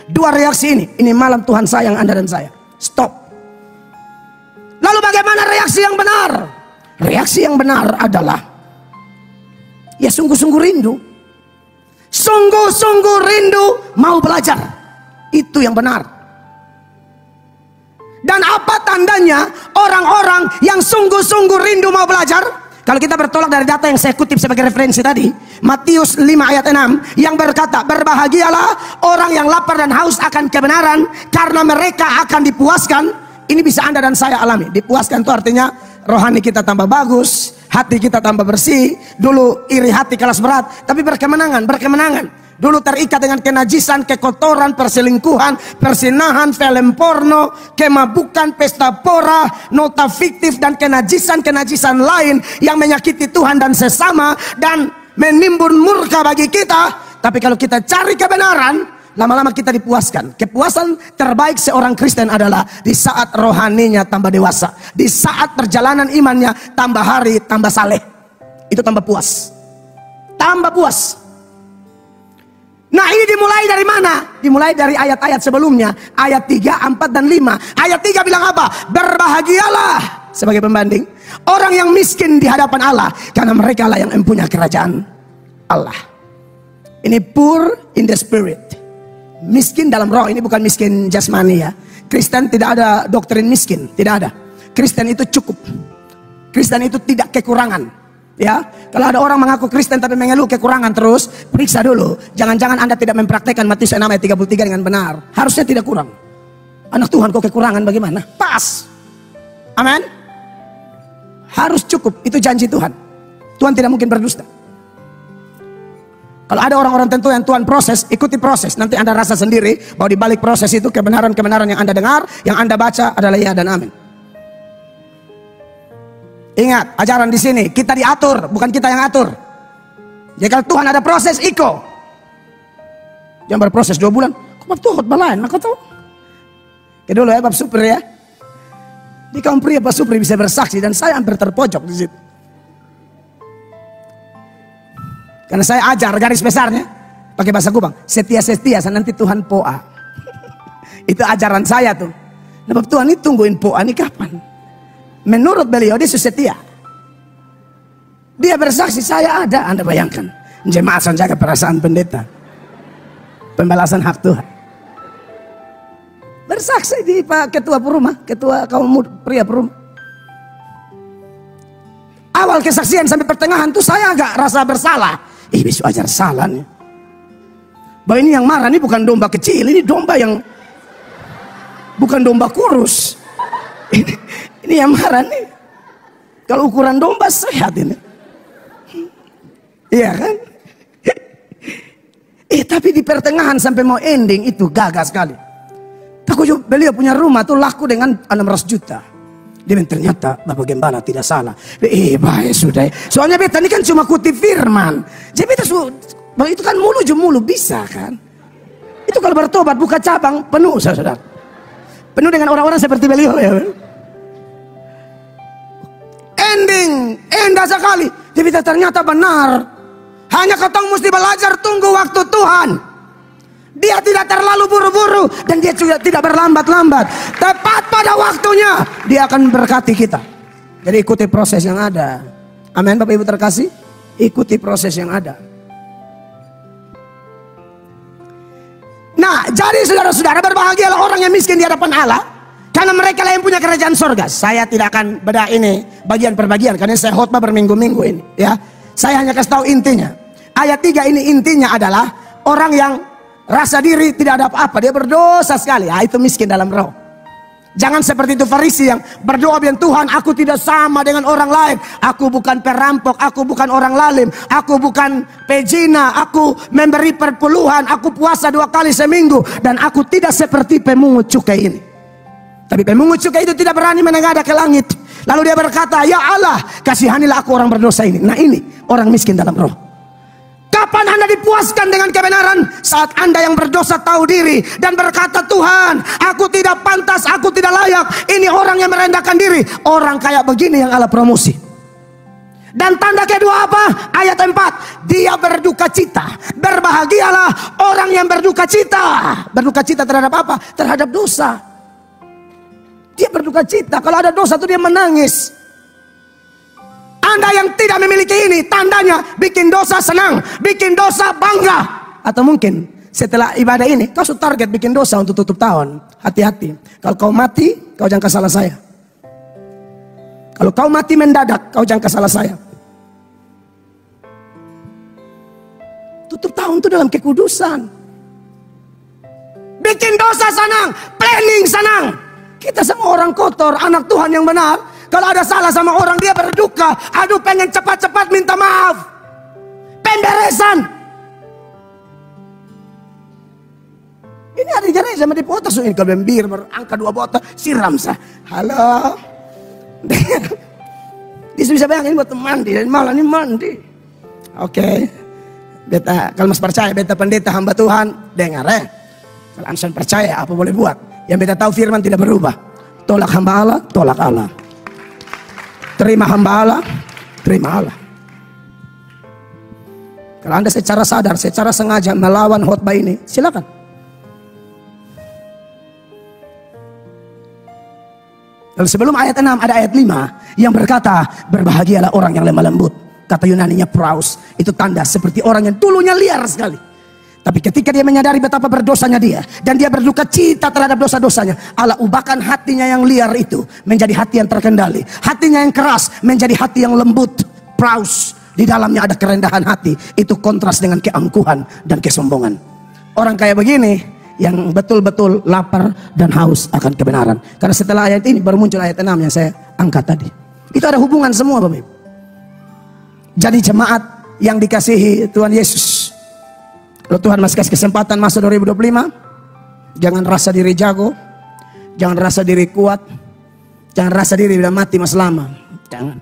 2 reaksi ini. Ini malam Tuhan sayang Anda dan saya. Stop. Lalu bagaimana reaksi yang benar? Reaksi yang benar adalah ya sungguh-sungguh rindu. Sungguh-sungguh rindu mau belajar. Itu yang benar. Dan apa tandanya orang-orang yang sungguh-sungguh rindu mau belajar? Kalau kita bertolak dari data yang saya kutip sebagai referensi tadi, Matius 5 ayat 6 yang berkata, berbahagialah orang yang lapar dan haus akan kebenaran, karena mereka akan dipuaskan. Ini bisa Anda dan saya alami. Dipuaskan itu artinya rohani kita tambah bagus, hati kita tambah bersih. Dulu iri hati kelas berat, tapi berkemenangan. Dulu terikat dengan kenajisan, kekotoran, perselingkuhan, persinahan, film porno, kemabukan, pesta pora, nota fiktif, dan kenajisan-kenajisan lain yang menyakiti Tuhan dan sesama dan menimbun murka bagi kita. Tapi kalau kita cari kebenaran, lama-lama kita dipuaskan. Kepuasan terbaik seorang Kristen adalah di saat rohaninya tambah dewasa, di saat perjalanan imannya tambah hari tambah saleh. Itu tambah puas. Tambah puas. Nah, ini dimulai dari mana? Dimulai dari ayat-ayat sebelumnya. Ayat 3, 4, dan 5. Ayat 3 bilang apa? Berbahagialah, sebagai pembanding, orang yang miskin di hadapan Allah, karena mereka lah yang mempunyai kerajaan Allah. Ini poor in the spirit. Miskin dalam roh. Ini bukan miskin jasmani ya. Kristen tidak ada doktrin miskin. Tidak ada. Kristen itu cukup. Kristen itu tidak kekurangan. Ya, kalau ada orang mengaku Kristen tapi mengeluh kekurangan terus, periksa dulu. Jangan-jangan Anda tidak mempraktekkan Matius 6 ayat 33 dengan benar. Harusnya tidak kurang. Anak Tuhan kok kekurangan bagaimana? Pas. Amin. Harus cukup. Itu janji Tuhan. Tuhan tidak mungkin berdusta. Kalau ada orang-orang tentu yang Tuhan proses, ikuti proses. Nanti Anda rasa sendiri bahwa di balik proses itu kebenaran-kebenaran yang Anda dengar, yang Anda baca adalah ya dan amin. Ingat, ajaran di sini kita diatur, bukan kita yang atur. Jadi kalau Tuhan ada proses, iko. Jangan berproses 2 bulan. Kok Tuhan balain? Aku tahu. Ya dulu ya, Bapak Supri ya. Di kaum pria Bapak Supri bisa bersaksi dan saya hampir terpojok di situ. Karena saya ajar garis besarnya pakai bahasa Kupang, setia-setia nanti Tuhan poa. Itu ajaran saya tuh. Nah, Bapak Tuhan ini tungguin poa ini kapan? Menurut beliau dia setia. Dia bersaksi saya ada. Anda bayangkan, jemaat jaga perasaan pendeta, pembalasan hak Tuhan. Bersaksi di Pak Ketua Perumah, Ketua kaum pria Perumah. Awal kesaksian sampai pertengahan tuh saya agak rasa bersalah. Bisa ajar salah nih. Bahwa ini yang marah ini bukan domba kecil, ini domba yang bukan domba kurus. Ini yang marah nih. Kalau ukuran domba sehat ini. Iya kan? Tapi di pertengahan sampai mau ending itu gagah sekali. Takut beliau punya rumah tuh laku dengan 600 juta. Dia bilang ternyata Bapak Gembala tidak salah. Baik sudah. Soalnya beta ini kan cuma kutip firman. Jadi beta itu kan mulu bisa kan? Itu kalau bertobat buka cabang penuh saudara. Penuh dengan orang-orang seperti beliau ya. Ending, indah sekali. Tapi ternyata benar. Hanya ketong mesti belajar tunggu waktu Tuhan. Dia tidak terlalu buru-buru dan dia juga tidak berlambat-lambat. Tepat pada waktunya dia akan berkati kita. Jadi ikuti proses yang ada. Amin Bapak Ibu terkasih. Ikuti proses yang ada. Nah, jadi saudara-saudara, berbahagialah orang yang miskin di hadapan Allah, karena mereka lah yang punya kerajaan sorga. Saya tidak akan bedah ini bagian per bagian, karena saya khotbah berminggu-minggu ini. Ya, saya hanya kasih tahu intinya. Ayat 3 ini intinya adalah orang yang rasa diri tidak ada apa-apa, dia berdosa sekali. Itu miskin dalam roh. Jangan seperti itu Farisi yang berdoa bilang, Tuhan aku tidak sama dengan orang lain. Aku bukan perampok, aku bukan orang lalim, aku bukan pezina, aku memberi perpuluhan, aku puasa 2 kali seminggu. Dan aku tidak seperti pemungut cukai ini. Tapi pemungut cukai itu tidak berani menengadah ke langit. Lalu dia berkata, ya Allah kasihanilah aku orang berdosa ini. Nah ini orang miskin dalam roh. Kapan Anda dipuaskan dengan kebenaran? Saat Anda yang berdosa tahu diri dan berkata, Tuhan aku tidak pantas, aku tidak layak. Ini orang yang merendahkan diri. Orang kayak begini yang Allah promosi. Dan tanda kedua apa? Ayat 4. Dia berduka cita. Berbahagialah orang yang berduka cita. Berduka cita terhadap apa? Terhadap dosa. Dia berduka cita. Kalau ada dosa itu dia menangis. Anda yang tidak memiliki ini, tandanya bikin dosa senang, bikin dosa bangga. Atau mungkin setelah ibadah ini kau sudah target bikin dosa untuk tutup tahun. Hati-hati. Kalau kau mati, kau jangan salah saya. Kalau kau mati mendadak, kau jangan salah saya. Tutup tahun itu dalam kekudusan. Bikin dosa senang, planning senang. Kita semua orang kotor, anak Tuhan yang benar. Kalau ada salah sama orang dia berduka. Aduh pengen cepat-cepat minta maaf. Pemberesan. Ini ada gereja sama di potas. Ini kalau bembir berangkat 2 botol. Siram sah. Halo. Dia bisa bayangin buat mandi. Dan malah ini mandi. Oke. Beta kalau mas percaya beta pendeta hamba Tuhan. Dengar Kalau ansan percaya apa boleh buat. Yang beta tahu firman tidak berubah. Tolak hamba Allah, tolak Allah. Terima hamba Allah, terima Allah. Kalau Anda secara sadar, secara sengaja melawan khotbah ini, silakan. Lalu sebelum ayat 6 ada ayat 5 yang berkata, berbahagialah orang yang lemah lembut. Kata Yunaninya praus, itu tanda seperti orang yang dulunya liar sekali. Tapi ketika dia menyadari betapa berdosanya dia, dan dia berduka cita terhadap dosa-dosanya, Allah ubahkan hatinya yang liar itu menjadi hati yang terkendali. Hatinya yang keras menjadi hati yang lembut. Praus, di dalamnya ada kerendahan hati. Itu kontras dengan keangkuhan dan kesombongan. Orang kayak begini yang betul-betul lapar dan haus akan kebenaran. Karena setelah ayat ini baru muncul ayat 6 yang saya angkat tadi. Itu ada hubungan semua Bapak Ibu. Jadi jemaat yang dikasihi Tuhan Yesus, kalau Tuhan masih kasih kesempatan masa 2025, jangan rasa diri jago, jangan rasa diri kuat, jangan rasa diri udah mati mas lama, jangan.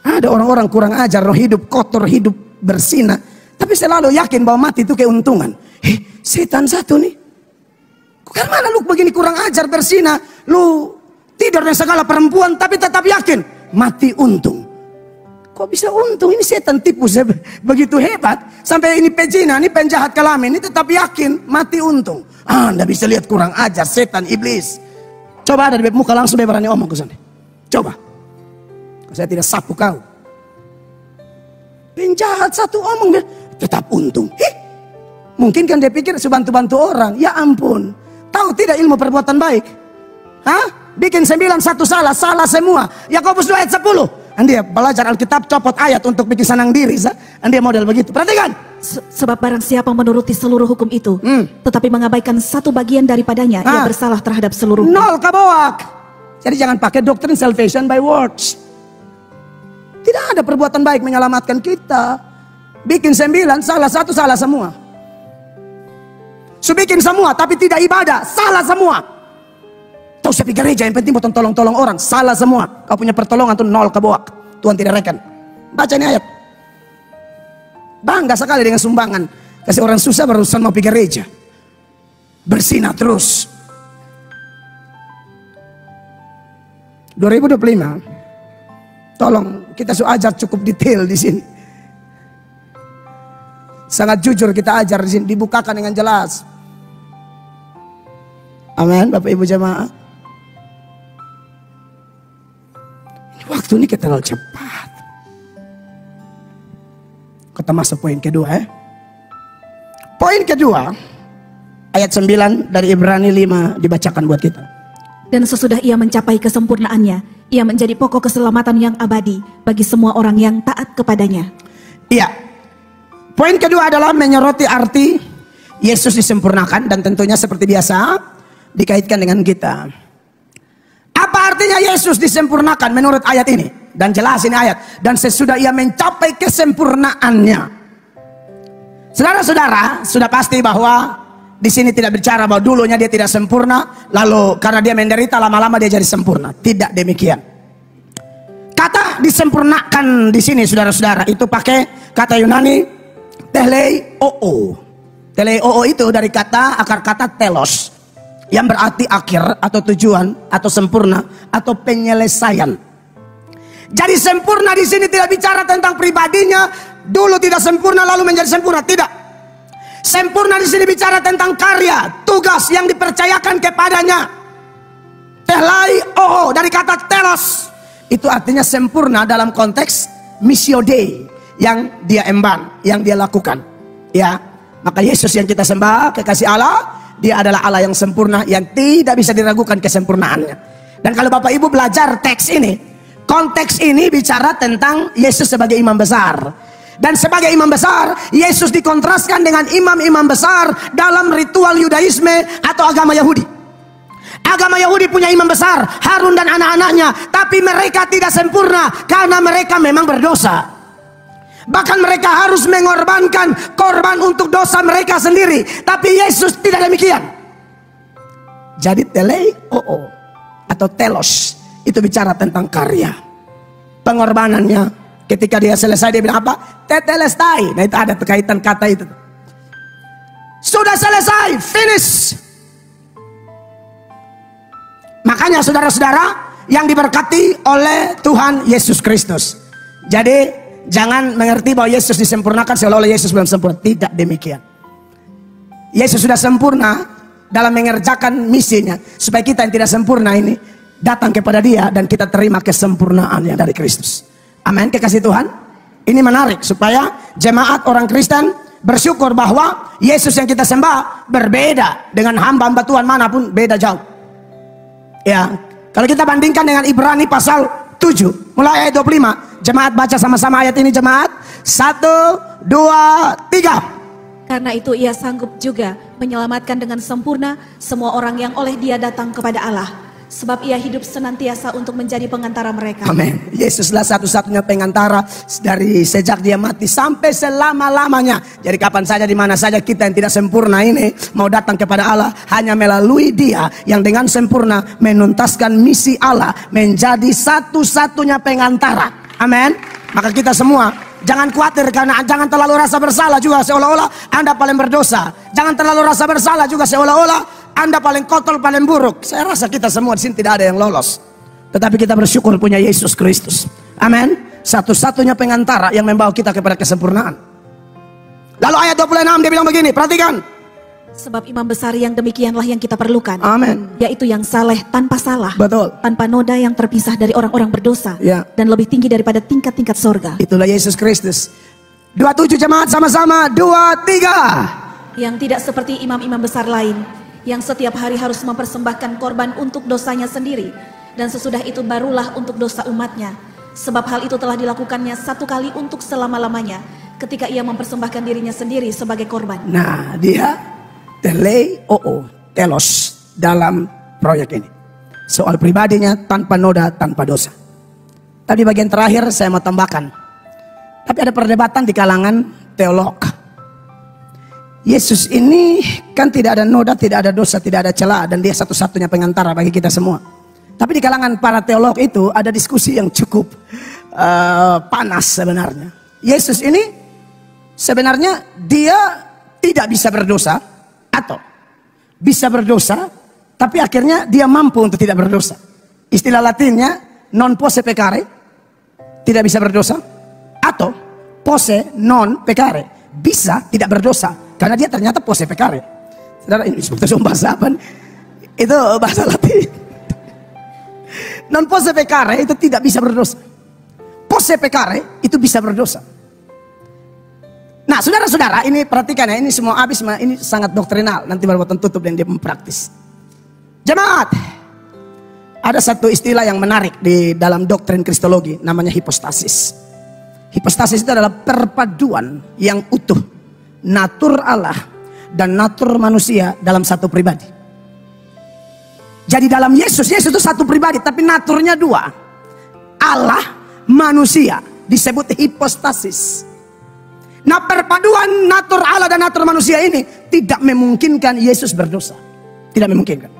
Ada orang-orang kurang ajar, hidup kotor, hidup bersina, tapi selalu yakin bahwa mati itu keuntungan. Setan satu nih, kan mana lu begini kurang ajar bersina, lu tidur dengan segala perempuan, tapi tetap yakin mati untung. Kok bisa untung? Ini setan tipu begitu hebat. Sampai ini pezina, ini penjahat kelamin, ini tetap yakin mati untung. Anda bisa lihat kurang ajar, setan, iblis. Coba ada di muka langsung dia berani omong ke sana. Coba. Saya tidak sapu kau. Penjahat satu omong, tetap untung. Mungkin kan dia pikir sebantu-bantu orang. Ya ampun. Tahu tidak ilmu perbuatan baik? Hah? Bikin 9 satu salah, salah semua. Yakobus 2 ayat 10. Anda belajar Alkitab, copot ayat untuk bikin senang diri. Anda model begitu. Perhatikan. Sebab barang siapa menuruti seluruh hukum itu, tetapi mengabaikan satu bagian daripadanya, ia bersalah terhadap seluruh. Nol kaboak. Jadi jangan pakai doktrin salvation by works. Tidak ada perbuatan baik menyelamatkan kita. Bikin 9, salah satu, salah semua. Bikin semua, tapi tidak ibadah, salah semua. Tahu sepi gereja yang penting buat tolong-tolong orang, salah semua. Kau punya pertolongan tuh nol kaboak. Tuhan tidak rekan. Baca ini ayat. Bangga sekali dengan sumbangan. Kasih orang susah berurusan mau pergi gereja. Bersinah terus. 2025. Tolong kita ajar cukup detail di sini. Sangat jujur kita ajar di sini, dibukakan dengan jelas. Amin, Bapak Ibu jemaat. Waktu ini terlalu cepat. Kita masuk poin kedua Poin kedua, ayat 9 dari Ibrani 5 dibacakan buat kita. Dan sesudah ia mencapai kesempurnaannya, ia menjadi pokok keselamatan yang abadi bagi semua orang yang taat kepadanya. Iya. Poin kedua adalah menyoroti arti Yesus disempurnakan dan tentunya seperti biasa dikaitkan dengan kita. Apa artinya Yesus disempurnakan menurut ayat ini? Dan jelas ini ayat. Dan sesudah ia mencapai kesempurnaannya. Saudara-saudara, sudah pasti bahwa di sini tidak bicara bahwa dulunya dia tidak sempurna, lalu karena dia menderita lama-lama dia jadi sempurna. Tidak demikian. Kata disempurnakan di sini saudara-saudara itu pakai kata Yunani teleoo. Teleoo itu dari kata akar kata telos yang berarti akhir atau tujuan atau sempurna atau penyelesaian. Jadi sempurna di sini tidak bicara tentang pribadinya, dulu tidak sempurna lalu menjadi sempurna, tidak. Sempurna di sini bicara tentang karya, tugas yang dipercayakan kepadanya. Teleoo dari kata telos. Itu artinya sempurna dalam konteks missio Dei yang dia emban, yang dia lakukan. Ya, maka Yesus yang kita sembah, kekasih Allah, dia adalah Allah yang sempurna, yang tidak bisa diragukan kesempurnaannya. Dan kalau Bapak Ibu belajar teks ini, konteks ini bicara tentang Yesus sebagai imam besar. Dan sebagai imam besar, Yesus dikontraskan dengan imam-imam besar dalam ritual Yudaisme atau agama Yahudi. Agama Yahudi punya imam besar, Harun dan anak-anaknya, tapi mereka tidak sempurna karena mereka memang berdosa. Bahkan mereka harus mengorbankan korban untuk dosa mereka sendiri, tapi Yesus tidak demikian. Jadi teleoo atau telos itu bicara tentang karya, pengorbanannya. Ketika dia selesai dia bilang apa? Tetelestai. Nah itu ada kaitan kata itu. Sudah selesai, finish. Makanya saudara-saudara yang diberkati oleh Tuhan Yesus Kristus. Jadi jangan mengerti bahwa Yesus disempurnakan seolah-olah Yesus belum sempurna. Tidak demikian. Yesus sudah sempurna dalam mengerjakan misinya. Supaya kita yang tidak sempurna ini datang kepada dia dan kita terima kesempurnaan yang dari Kristus. Amin, kekasih Tuhan. Ini menarik supaya jemaat orang Kristen bersyukur bahwa Yesus yang kita sembah berbeda dengan hamba-hamba Tuhan manapun, beda jauh. Ya, kalau kita bandingkan dengan Ibrani pasal 7 mulai ayat 25, jemaat baca sama-sama ayat ini jemaat. 1, 2, 3. Karena itu ia sanggup juga menyelamatkan dengan sempurna semua orang yang oleh dia datang kepada Allah. Sebab ia hidup senantiasa untuk menjadi pengantara mereka. Amin. Yesuslah satu-satunya pengantara dari sejak dia mati sampai selama-lamanya. Jadi kapan saja di mana saja kita yang tidak sempurna ini mau datang kepada Allah, hanya melalui dia yang dengan sempurna menuntaskan misi Allah menjadi satu-satunya pengantara. Amin. Maka kita semua jangan khawatir, karena jangan terlalu rasa bersalah juga seolah-olah Anda paling berdosa. Jangan terlalu rasa bersalah juga seolah-olah Anda paling kotor, paling buruk. Saya rasa kita semua di sini tidak ada yang lolos. Tetapi kita bersyukur punya Yesus Kristus. Amin. Satu-satunya pengantara yang membawa kita kepada kesempurnaan. Lalu ayat 26 dia bilang begini, perhatikan. Sebab imam besar yang demikianlah yang kita perlukan. Amin. Yaitu yang saleh tanpa salah. Betul. Tanpa noda, yang terpisah dari orang-orang berdosa. Ya. Dan lebih tinggi daripada tingkat-tingkat sorga. Itulah Yesus Kristus. 27 jemaat sama-sama. 2, 3. Yang tidak seperti imam-imam besar lain, yang setiap hari harus mempersembahkan korban untuk dosanya sendiri, dan sesudah itu barulah untuk dosa umatnya. Sebab hal itu telah dilakukannya satu kali untuk selama-lamanya, ketika ia mempersembahkan dirinya sendiri sebagai korban. Nah, dia teleoo, telos dalam proyek ini. Soal pribadinya tanpa noda, tanpa dosa. Tadi bagian terakhir saya mau tambahkan. Tapi ada perdebatan di kalangan teolog. Yesus ini kan tidak ada noda, tidak ada dosa, tidak ada celah, dan dia satu-satunya pengantara bagi kita semua. Tapi di kalangan para teolog itu ada diskusi yang cukup panas sebenarnya. Yesus ini sebenarnya dia tidak bisa berdosa atau bisa berdosa, tapi akhirnya dia mampu untuk tidak berdosa. Istilah Latinnya non posse peccare, tidak bisa berdosa, atau posse non peccare, bisa tidak berdosa. Karena dia ternyata posse peccare. Saudara, ini sebetulnya bahasa apa? Itu bahasa Latin. Non posse peccare itu tidak bisa berdosa. Posse peccare itu bisa berdosa. Nah, saudara-saudara, ini perhatikan ya, ini semua habis, ini sangat doktrinal. Nanti baru tutup dan dia mempraktis. Jemaat, ada satu istilah yang menarik di dalam doktrin kristologi, namanya hipostasis. Hipostasis itu adalah perpaduan yang utuh natur Allah dan natur manusia dalam satu pribadi. Jadi dalam Yesus itu satu pribadi, tapi naturnya dua. Allah, manusia, disebut hipostasis. Nah, perpaduan natur Allah dan natur manusia ini tidak memungkinkan Yesus berdosa. Tidak memungkinkan.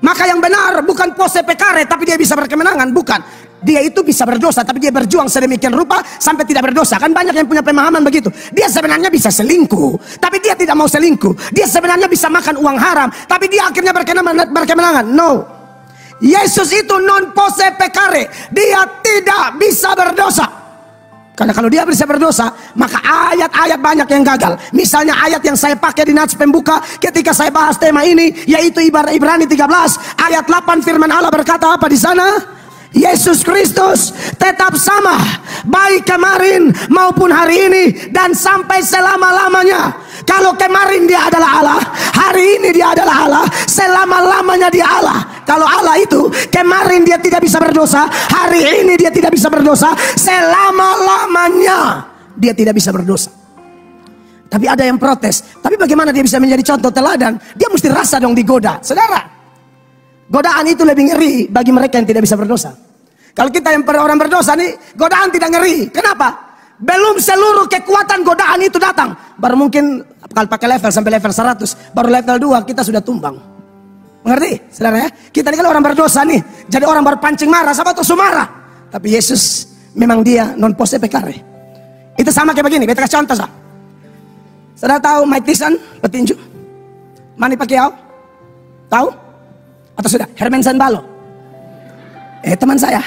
Maka yang benar bukan pose pecare, tapi dia bisa berkemenangan. Bukan. Dia itu bisa berdosa, tapi dia berjuang sedemikian rupa sampai tidak berdosa. Kan banyak yang punya pemahaman begitu. Dia sebenarnya bisa selingkuh, tapi dia tidak mau selingkuh. Dia sebenarnya bisa makan uang haram, tapi dia akhirnya berkemenangan. No. Yesus itu non pose pecare. Dia tidak bisa berdosa. Karena kalau dia bisa berdosa, maka ayat-ayat banyak yang gagal. Misalnya ayat yang saya pakai di nats pembuka ketika saya bahas tema ini, yaitu Ibrani 13 ayat 8, firman Allah berkata apa di sana? Yesus Kristus tetap sama, baik kemarin maupun hari ini dan sampai selama-lamanya. Kalau kemarin dia adalah Allah, hari ini dia adalah Allah, selama-lamanya dia Allah. Kalau Allah itu kemarin dia tidak bisa berdosa, hari ini dia tidak bisa berdosa, selama-lamanya dia tidak bisa berdosa. Tapi ada yang protes, tapi bagaimana dia bisa menjadi contoh teladan? Dia mesti rasa dong digoda. Saudara, godaan itu lebih ngeri bagi mereka yang tidak bisa berdosa. Kalau kita yang orang berdosa nih, godaan tidak ngeri. Kenapa? Belum seluruh kekuatan godaan itu datang. Baru mungkin kalau pakai level sampai level 100, baru level 2 kita sudah tumbang. Mengerti? Saudara ya? Kita ini kan orang berdosa nih. Jadi orang berpancing marah, sama tuh marah. Tapi Yesus memang dia non pose pecare. Itu sama kayak begini, kita kasih contoh sah. Saudara tahu Mike Tyson, petinju? Manny Pacquiao? Tahu? Atau sudah? Hermanson Balo? Teman saya,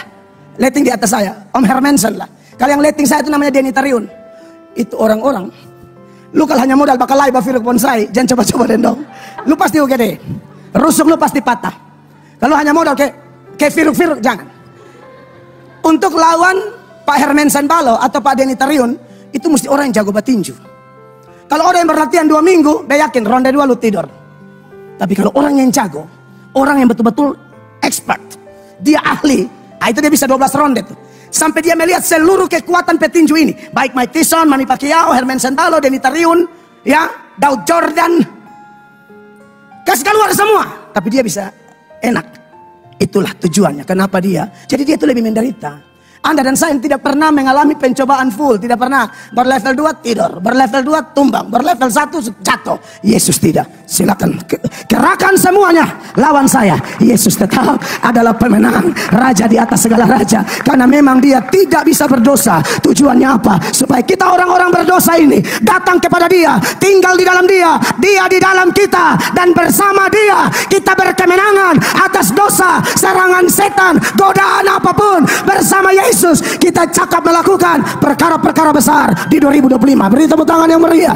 letting di atas saya, Om Hermanson lah. Kalau yang letting saya itu namanya Denny Tariun. Itu orang-orang, lu kalau hanya modal bakal live Firuk Bonsai, jangan coba-coba dendong. Lu pasti oke deh, rusuk lu pasti patah. Kalau hanya modal kayak Firuk-Firuk, jangan. Untuk lawan Pak Hermanson Balo atau Pak Denny Tariun, itu mesti orang yang jago batinju. Kalau orang yang berlatihan 2 minggu, dia yakin ronde 2 lu tidur. Tapi kalau orang yang jago, orang yang betul-betul expert, dia ahli, itu dia bisa 12 ronde tuh. Sampai dia melihat seluruh kekuatan petinju ini, baik Mike Tyson, Manny Pacquiao, Hermanson Balo, Denny Tariun, ya, Daud Jordan, kasih keluar semua. Tapi dia bisa enak. Itulah tujuannya. Kenapa dia? Jadi dia itu lebih menderita. Anda dan saya tidak pernah mengalami pencobaan full. Tidak pernah. Berlevel 2 tidur. Berlevel 2 tumbang. Berlevel 1 jatuh. Yesus tidak. Silakan kerahkan semuanya lawan saya. Yesus tetap adalah pemenang. Raja di atas segala raja. Karena memang dia tidak bisa berdosa. Tujuannya apa? Supaya kita orang-orang berdosa ini datang kepada dia. Tinggal di dalam dia. Dia di dalam kita. Dan bersama dia kita berkemenangan atas dosa, serangan setan, godaan apapun. Bersama Yesus kita cakap melakukan perkara-perkara besar di 2025. Beri tepuk tangan yang meriah.